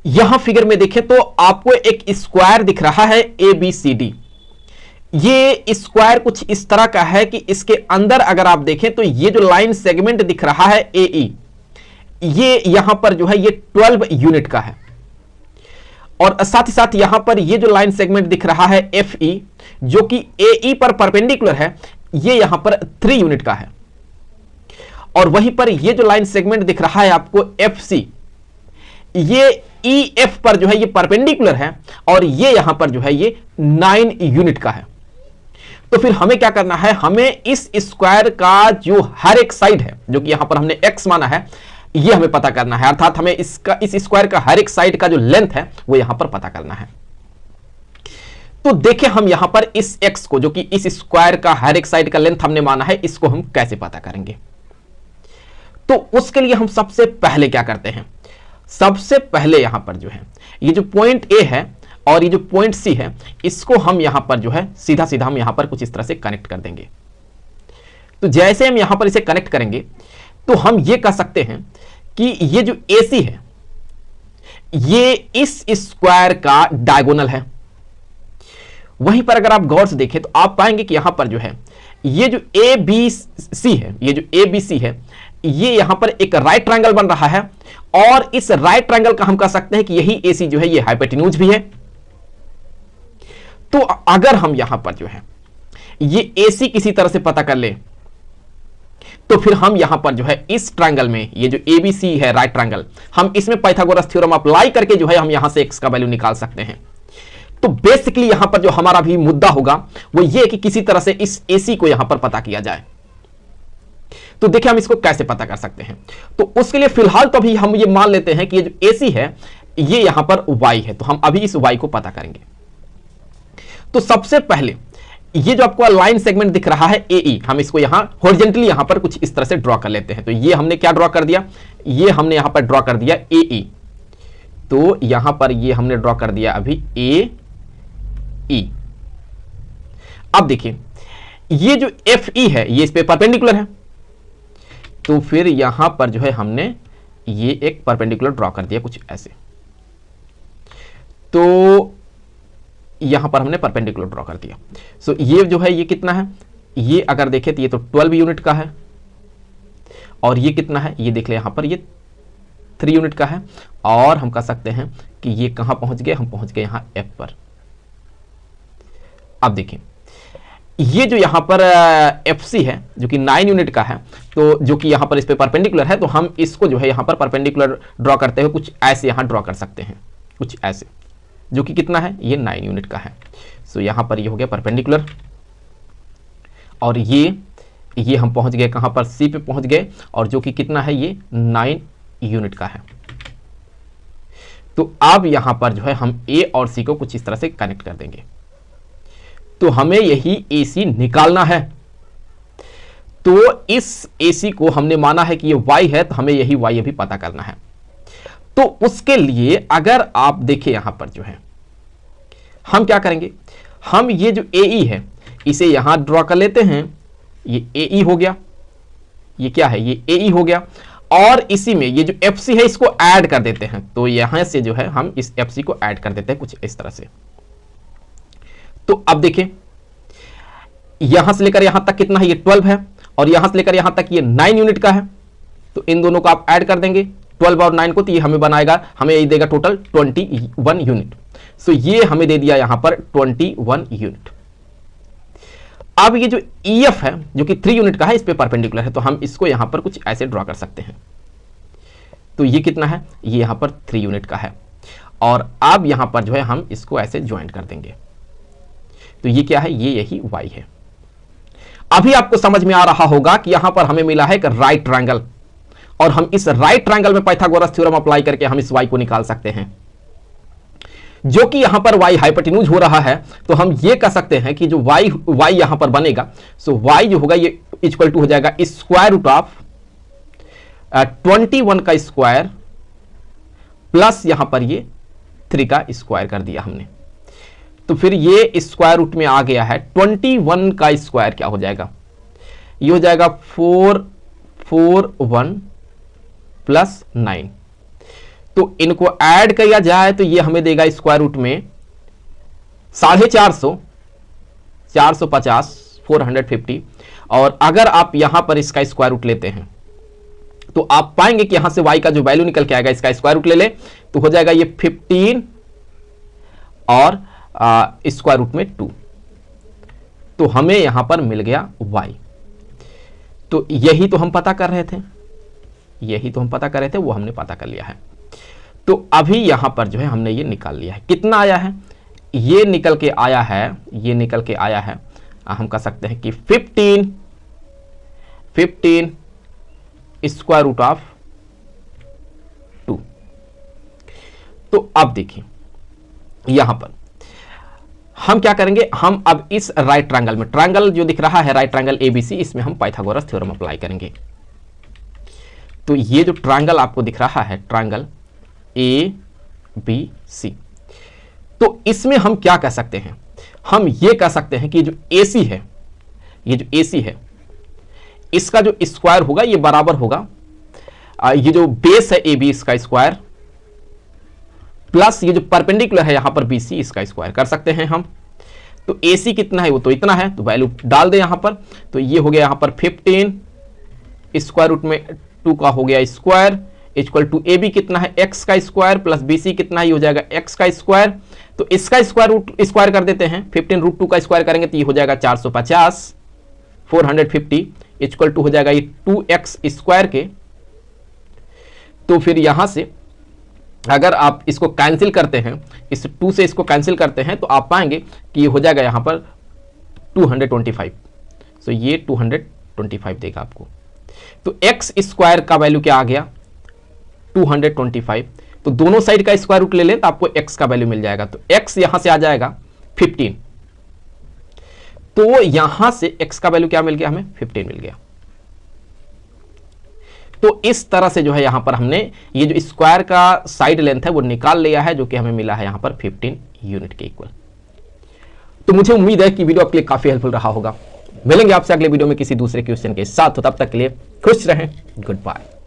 यहां फिगर में देखें तो आपको एक स्क्वायर दिख रहा है ABCD। ये स्क्वायर कुछ इस तरह का है कि इसके अंदर अगर आप देखें तो ये जो लाइन सेगमेंट दिख रहा है AE, ये यहां पर जो है ये 12 यूनिट का है, और साथ ही साथ यहां पर ये जो लाइन सेगमेंट दिख रहा है FE जो कि AE पर परपेंडिकुलर है, ये यहां पर 3 यूनिट का है। और वहीं पर ये जो लाइन सेगमेंट दिख रहा है आपको FC, ये EF पर जो है ये परपेंडिकुलर है, और ये यहां पर जो है ये 9 यूनिट का है। तो फिर हमें क्या करना है, हमें इस स्क्वायर का जो हर एक साइड है, जो कि यहां पर हमने x माना है, ये हमें पता करना है। अर्थात हमें इस स्क्वायर का हर एक साइड का जो लेंथ है वो यहां पर पता करना है। तो देखें हम यहां पर इस x को, जो कि इस स्क्वायर का हर एक साइड का लेंथ हमने माना है, इसको हम कैसे पता करेंगे। तो उसके लिए हम सबसे पहले क्या करते हैं, सबसे पहले यहां पर जो है ये जो पॉइंट A है और ये जो पॉइंट C है, इसको हम यहां पर जो है सीधा सीधा हम यहां पर कुछ इस तरह से कनेक्ट कर देंगे। तो जैसे हम यहां पर इसे कनेक्ट करेंगे तो हम ये कह सकते हैं कि ये जो AC है ये इस स्क्वायर का डायगोनल है। वहीं पर अगर आप गौर से देखें तो आप पाएंगे कि यहां पर जो है ये जो ABC है, ये जो ABC है, ये यहां पर एक राइट ट्रायंगल बन रहा है, और इस राइट ट्रायंगल का हम कह सकते हैं कि यही AC जो है ये हाइपोटेन्यूज भी है। तो अगर हम यहां पर जो है ये AC किसी तरह से पता कर ले, तो फिर हम यहां पर जो है इस ट्रायंगल में ये जो ABC है राइट ट्रायंगल, हम इसमें पाइथागोरस थ्योरम अप्लाई करके जो है हम यहां से x का वैल्यू निकाल सकते हैं। तो बेसिकली यहां पर जो हमारा भी मुद्दा होगा वो ये कि किसी तरह से इस AC को यहां पर पता किया जाए। तो देखिए हम इसको कैसे पता कर सकते हैं। तो उसके लिए फिलहाल तो अभी हम ये मान लेते हैं कि ये जो AC है ये यहां पर y है, तो हम अभी इस y को पता करेंगे। तो सबसे पहले ये जो आपको लाइन सेगमेंट दिख रहा है AE, हम इसको यहां हॉरिजॉन्टली यहां पर कुछ इस तरह से ड्रॉ कर लेते हैं। तो ये हमने क्या ड्रॉ कर दिया, ये हमने यहां पर ड्रॉ कर दिया AE। तो यहां पर ये हमने ड्रॉ कर दिया अभी AE। अब देखिए ये जो FE है ये इस पे परपेंडिकुलर है, तो फिर यहां पर जो है हमने ये एक परपेंडिकुलर ड्रॉ कर दिया कुछ ऐसे। तो यहां पर हमने परपेंडिकुलर ड्रॉ कर दिया। सो ये जो है ये कितना है, ये अगर देखें तो ये तो 12 यूनिट का है, और ये कितना है, ये देख ले यहां पर ये 3 यूनिट का है। और हम कह सकते हैं कि ये कहां पहुंच गए, हम पहुंच गए यहां F पर। अब देखिए ये जो यहां पर FC है जो कि 9 यूनिट का है, तो जो कि यहां पर इस पे परपेंडिकुलर है, तो हम इसको जो है यहां पर परपेंडिकुलर ड्रॉ करते हुए कुछ ऐसे यहां ड्रॉ कर सकते हैं, कुछ ऐसे, जो कि कितना है, ये 9 यूनिट का है। सो यहां पर ये हो गया परपेंडिकुलर, और ये हम पहुंच गए कहां पर, C पे पहुंच गए, और जो कि कितना है, ये 9 यूनिट का है। तो अब यहां पर जो है हम A और C को कुछ इस तरह से कनेक्ट कर देंगे। तो हमें यही AC निकालना है। तो इस AC को हमने माना है कि ये Y है, तो हमें यही Y अभी पता करना है। तो उसके लिए अगर आप देखें यहां पर जो है हम क्या करेंगे, हम ये जो AE है इसे यहां ड्रॉ कर लेते हैं, ये AE हो गया, ये क्या है, ये AE हो गया, और इसी में ये जो FC है इसको ऐड कर देते हैं। तो यहां से जो है हम इस FC को ऐड कर देते हैं कुछ इस तरह से। तो अब देखें यहां से लेकर यहां तक कितना है, ये 12 है, और यहां से लेकर यहां तक ये 9 यूनिट का है। तो इन दोनों को आप ऐड कर देंगे 12 और 9 को, तो ये हमें बनाएगा, हमें ये देगा टोटल 21 यूनिट। सो ये हमें दे दिया यहां पर 21 यूनिट। अब ये जो EF है जो कि 3 यूनिट का है, इस पे परपेंडिकुलर है, तो हम इसको यहां पर कुछ ऐसे ड्रॉ कर सकते हैं। तो ये कितना है, ये यहां पर 3 यूनिट का है, और अब यहां पर जो है हम इसको ऐसे ज्वाइंट कर देंगे। तो ये क्या है, ये यही Y है। अभी आपको समझ में आ रहा होगा कि यहां पर हमें मिला है एक राइट ट्रायंगल, और हम इस राइट ट्रायंगल में पाइथागोरस थ्योरम अप्लाई करके हम इस Y को निकाल सकते हैं, जो कि यहां पर Y हाइपोटेन्यूज हो रहा है। तो हम ये कह सकते हैं कि जो Y यहां पर बनेगा, सो Y जो होगा ये इक्वल टू हो जाएगा स्क्वायर रूट ऑफ 21 का स्क्वायर प्लस यहां पर ये 3 का स्क्वायर कर दिया हमने। तो फिर ये स्क्वायर रूट में आ गया है 21 का स्क्वायर क्या हो जाएगा, ये हो जाएगा 441 प्लस 9। तो इनको ऐड किया जाए तो ये हमें देगा स्क्वायर रूट में 450, 450, 450। और अगर आप यहां पर इसका स्क्वायर रूट लेते हैं तो आप पाएंगे कि यहां से y का जो वैल्यू निकल के आएगा, इसका स्क्वायर रूट ले ले तो हो जाएगा ये 15 और स्क्वायर रूट में 2, तो हमें यहां पर मिल गया y। तो यही तो हम पता कर रहे थे, यही तो हम पता कर रहे थे, वो हमने पता कर लिया है। तो अभी यहां पर जो है हमने ये निकाल लिया है। कितना आया है? ये निकल के आया है, ये निकल के आया है, हम कह सकते हैं कि 15 स्क्वायर रूट ऑफ 2। तो अब देखिए यहां पर हम क्या करेंगे, हम अब इस राइट ट्रायंगल में, ट्रायंगल जो दिख रहा है राइट ट्रायंगल एबीसी, इसमें हम पाइथागोरस थ्योरम अप्लाई करेंगे। तो ये जो ट्रायंगल आपको दिख रहा है, ट्रायंगल ए बी सी, तो इसमें हम क्या कह सकते हैं, हम ये कह सकते हैं कि जो AC है, ये जो AC है, इसका जो स्क्वायर होगा ये बराबर होगा ये जो बेस है AB इसका स्क्वायर प्लस ये जो परपेंडिकुलर है यहां पर BC इसका स्क्वायर कर सकते हैं हम। तो AC कितना है, वो तो इतना है, तो वैल्यू डाल दे यहां पर। तो ये हो गया यहां पर 15 स्क्वायर रूट में 2 का हो गया स्क्वायर इक्वल टू AB कितना है, x का स्क्वायर प्लस BC कितना ही हो जाएगा, x का स्क्वायर। तो इसका स्क्वायर कर देते हैं, 15 रूट 2 का स्क्वायर करेंगे तो ये हो जाएगा 450, 450 इक्वल टू हो जाएगा ये 2x स्क्वायर के। तो फिर यहां से अगर आप इसको कैंसिल करते हैं, इस 2 से इसको कैंसिल करते हैं, तो आप पाएंगे कि ये हो जाएगा यहां पर 225। तो ये 225 देगा आपको। तो x स्क्वायर का वैल्यू क्या आ गया, 225। तो दोनों साइड का स्क्वायर रूट ले लें तो आपको x का वैल्यू मिल जाएगा। तो x यहां से आ जाएगा 15, तो यहां से x का वैल्यू क्या मिल गया, हमें 15 मिल गया। तो इस तरह से जो है यहां पर हमने ये जो स्क्वायर का साइड लेंथ है वो निकाल लिया है, जो कि हमें मिला है यहां पर 15 यूनिट के इक्वल। तो मुझे उम्मीद है कि वीडियो आपके लिए काफी हेल्पफुल रहा होगा। मिलेंगे आपसे अगले वीडियो में किसी दूसरे क्वेश्चन के साथ, तो तब तक के लिए खुश रहें, गुड बाय।